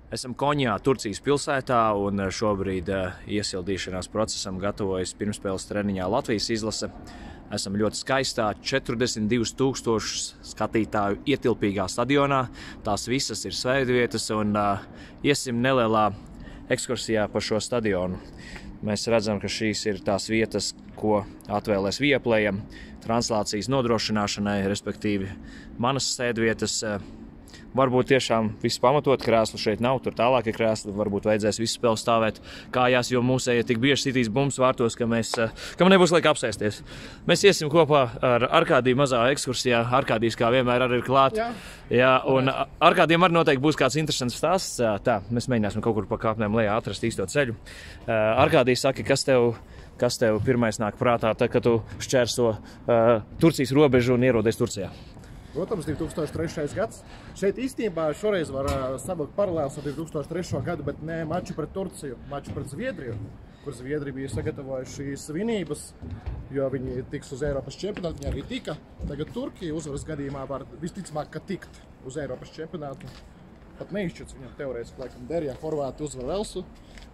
Esam Koņā, Turcijas pilsētā, un šobrīd iesildīšanās procesam gatavojas pirmspēles treniņā Latvijas izlase. Esam ļoti skaistā 42,000 skatītāju ietilpīgā stadionā. Tās visas ir svētdienas, un iesim nelielā ekskursijā pa šo stadionu. Mēs redzam, ka šīs ir tās vietas, ko atvēlēs Viaplejam translācijas nodrošināšanai, respektīvi manas sēdvietas. Varbūt tiešām viss pamatot, krēslu šeit nav, tur tālāk ir krēsli, varbūt vajadzēs visu spēli stāvēt kājās, jo mūsēji tik bieži sitīs bumbas vārtos, ka kam nebūs laika apsēsties. Mēs iesim kopā ar Arkādiju mazā ekskursijā. Arkādijs kā vienmēr arī ir klāt. Jā, un Arkādijam arī noteikti būs kāds interesants stāsts. Tā, mēs mēģināsim kaut kur pa kāpnēm lejā atrast īsto ceļu. Arkādijs saka, kas tev pirmais nāk prātā, tad, kad tu šķērso Turcijas robežu un ierodies Turcijā? Protams, 2003. gads. Šeit īstenībā šoreiz var savilkt paralēlus ar 2003. gadu, bet ne maču pret Turciju, maču pret Zviedriju, kur Zviedri bija sagatavojuši svinības, jo viņi tiks uz Eiropas čempionātu, viņi arī tika. Tagad Turkija uzvaras gadījumā var visticamāk, ka tikt uz Eiropas čempionātu. Pat neizšķirts viņam teorētiski, laikam der, ja Horvāti uzvar Velsu,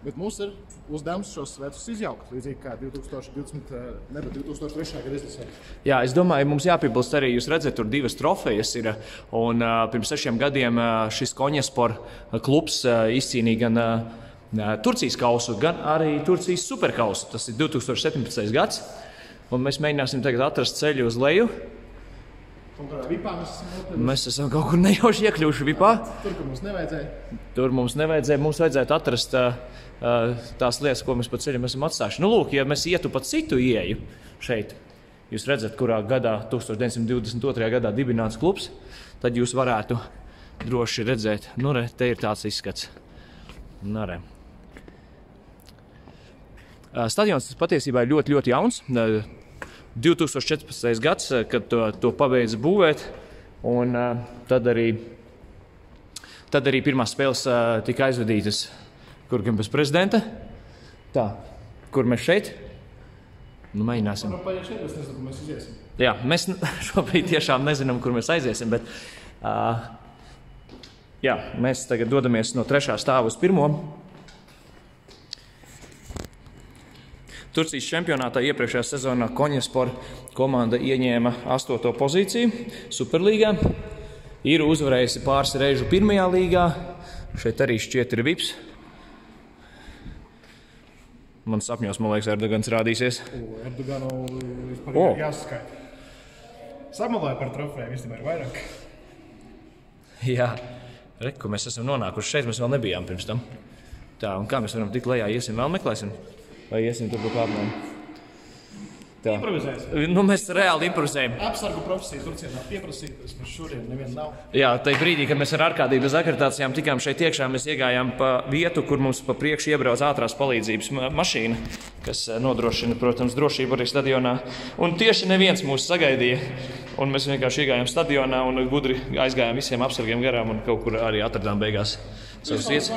bet mums ir uzdevums šos svētus izjaukt, līdzīgi kā 2003. gada izlasē. Jā, es domāju, mums jāpiebilst arī, jūs redzat, tur divas trofejas ir, un pirms 6 gadiem šis Konyaspor klubs izcīnīja gan Turcijas kausu, gan arī Turcijas superkausu. Tas ir 2017. gads, un mēs mēģināsim tagad atrast ceļu uz leju. Mēs esam kaut kur nejauši iekļuvuši vipā. Tur mums nevajadzēja. Mums vajadzētu atrast tās lietas, ko mēs pa ceļam esam atstājuši. Nu, lūk, ja mēs ietu pa citu ieju šeit, jūs redzat, kurā gadā, 1922. gadā dibināts klubs, tad jūs varētu droši redzēt, nu re, te ir tāds izskats. Nu re. Stadions patiesībā ir ļoti, ļoti jauns. 2014. gads, kad to pabeidza būvēt, un tad arī pirmās spēles tika aizvadītas, kur gan bez prezidenta. Tā, kur mēs šeit? Nu, mēģināsim. Jā, mēs šobrīd tiešām nezinām, kur mēs aiziesim, bet jā, mēs tagad dodamies no 3. stāva uz 1. Turcijas čempionātā iepriekšējā sezonā Konyaspor komanda ieņēma 8. pozīciju Superlīgā. Ir uzvarējusi pāris reižu 1. līgā. Šeit arī šķiet ir vips. Man sapņos, man liekas, Erdogans rādīsies. Erdoganu vispār jāskaita. Samalāja par trofeju, visam ir vairāk. Jā, reku, mēs esam nonākuši šeit, mēs vēl nebijām pirms tam. Tā, un kā mēs varam tikt lejā, iesim vēl meklēsim? Vai iesim tur pa kāpnēm? Improvizēsim. Nu, mēs reāli improvizējam. Apsargu profesija Turcijā nav pieprasīta, mēs šodien nevienu nav. Jā, tajā brīdī, kad mēs ar Arkādiju bez akreditācijām tikām šeit iekšā, mēs iegājām pa vietu, kur mums pa priekšu iebrauc ātrās palīdzības mašīna, kas nodrošina, protams, drošību arī stadionā. Un tieši neviens mūs sagaidīja. Un mēs vienkārši iegājām stadionā un gudri aizgājām visiem apsargiem garām un kaut kur arī atradām beigās savas vietas.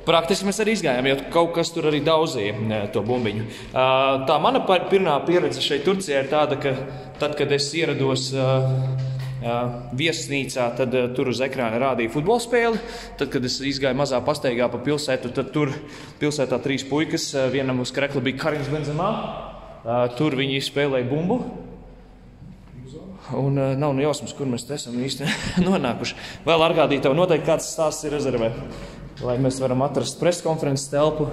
Praktiski mēs arī izgājām, jo kaut kas tur arī daudzīja to bumbiņu. Tā mana pirmā pieredze šeit Turcijā ir tāda, ka tad, kad es ierados viesnīcā, tad tur uz ekrāna rādīja futbola spēli. Tad, kad es izgāju mazā pastaigā pa pilsētu, tad tur pilsētā 3 puikas, vienam uz krekla bija Karims Benzemā. Tur viņi spēlēja bumbu. Un nav nu jausmas, kur mēs esam īsti nonākuši. Vēl Arkādija, tev noteikti kāds stāsts ir rezervē, lai mēs varam atrast preskonferences telpu.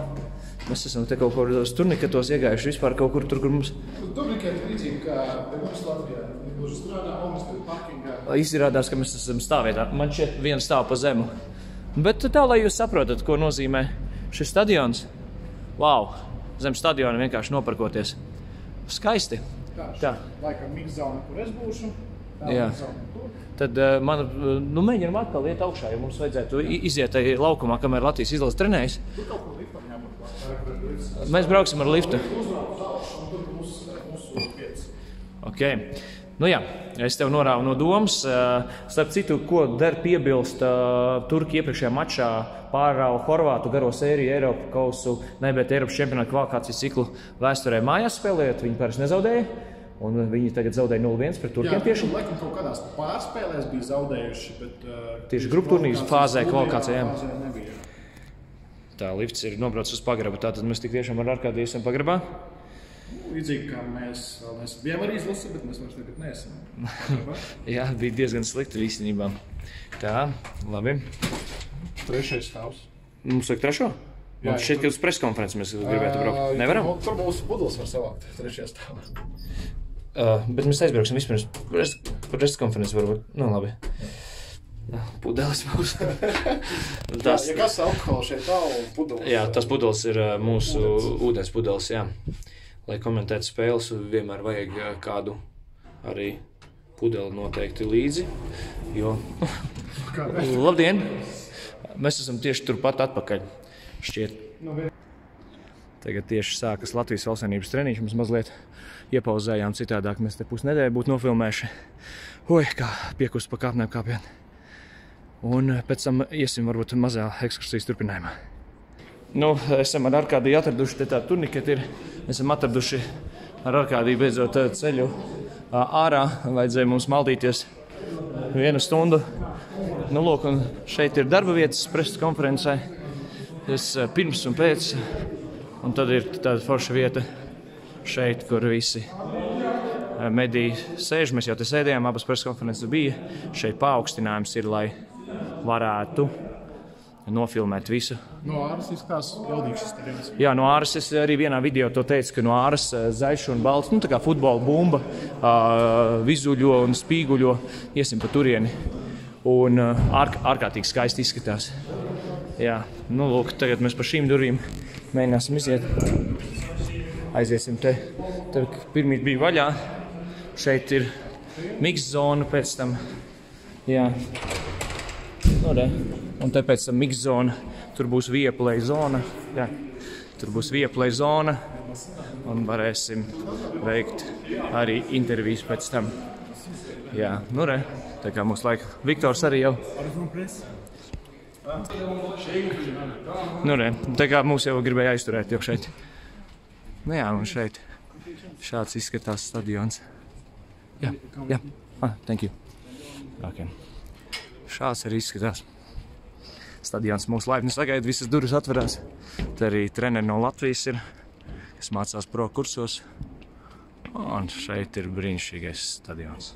Mēs esam te kaut kur turniketos iegājuši vispār kaut kur tur, kur mums... Turniketi līdzīgi, kā mums Latvijā. Mums strādā, mums tur parkingā. Izrādās, ka mēs esam stāvvietā. Man šķiet viena stāv pa zemu. Bet tā, lai jūs saprotat, ko nozīmē šis stadions. Wow! Zem stadiona vienkārši noparkoties. Skaisti. Tā. Laikam mix-zona, kur es būšu. Jā. Tad mēģinām atkal iet augšā, jo mums vajadzētu iziet laukumā, kamēr Latvijas izlase trenējas. Tur kaut ko liftam jābūt. Mēs brauksim ar liftu. Ok. Nu jā, es tev norāvu no domas. Starp citu, ko der piebilst, Turki iepriekšējā mačā pārrāva Horvātu garo sēriju Eiropa kausu, bet Eiropas čempionāta kvalifikācijas ciklu vēsturē mājās spēlējot, viņi pāris nezaudēja. Un viņi tagad zaudēja 0-1 pret turkiem tieši. Jā, laikam kaut kādās pārspēlēs bija zaudējuši, bet... Tieši grupu turnīras fāzē kvalifikācijā. Nebija. Tā, lifts ir nobraucis uz pagrabu, tātad mēs tik tiešām ar Arkādiju esam pagrabā. Līdzīgi kā mēs vēl neesam arī izlasi, bet mēs vairs tagad neesam. Jā, bija diezgan slikti īstenībā. Tā, labi. Trešais stāvs. Mums vajag trešo? Man šķiet, ka uz preskonferences mēs gribētu braukt. Nevaram? Tur mūsu pudeles var savākt trešajā stāvā. Bet mēs aizbrauksim vispirms preskonferences varbūt. Nu, labi. Pudeles mūs. Ja kas alkohola šeit tālu pudeles? Jā, tas pudeles ir mūsu ūdens pudeles, jā. Lai komentētu spēles, vienmēr vajag kādu arī pudeli noteikti līdzi, jo... Labdien! Mēs esam tieši turpat atpakaļ, šķiet. Tagad tieši sākas Latvijas valstsvienības treniņš, mēs mazliet iepauzējām citādāk, mēs te pusnedēļu būtu nofilmējuši. Oi, kā piekust pa kāpnēm kāpien. Un pēc tam iesim varbūt mazā ekskursijas turpinājumā. Nu, esam ar Arkādiju atraduši, te tā turniketi ir. Esam atraduši ar Arkādiju beidzot ceļu ārā. Vajadzēja mums maldīties 1 stundu. Nu, lūk, un šeit ir darba vietas preses konferencē. Es pirms un pēc. Un tad ir tāda forša vieta šeit, kur visi mediji sēž. Mēs jau te sēdējām, abas preses konferences bija. Šeit paaugstinājums ir, lai varētu nofilmēt visu. No āras izskatās jaudīgs stadions. Jā, no āras es arī vienā video to teicu, ka no āras zaļš un balts, nu tā kā futbola bumba, vizuļo un spīguļo, iesim pa turieni. Un ārkārtīgi skaisti izskatās. Jā, nu lūk, tagad mēs pa šīm durvīm mēģināsim iziet. Aiziesim te. Te pirmīt bija vaļā. Šeit ir mix zona pēc tam. Jā. Nu, re. Un te pēc tam mix zona. Tur būs vieplay zona. Jā. Tur būs vieplay zona. Un varēsim veikt arī intervijas pēc tam. Jā, nu re. Tā kā mūsu laika. Viktors arī jau. Nu re. Tā kā mūs jau gribēja aizturēt jau šeit. Nu jā, un šeit šāds izskatās stadions. Jā, jā. Thank you. Okay. Šāds arī izskatās. Stadions mūsu laipni sagaida, visas durvis atverās. Te arī treneri no Latvijas ir, kas mācās pro kursos. Un šeit ir brīnišķīgais stadions.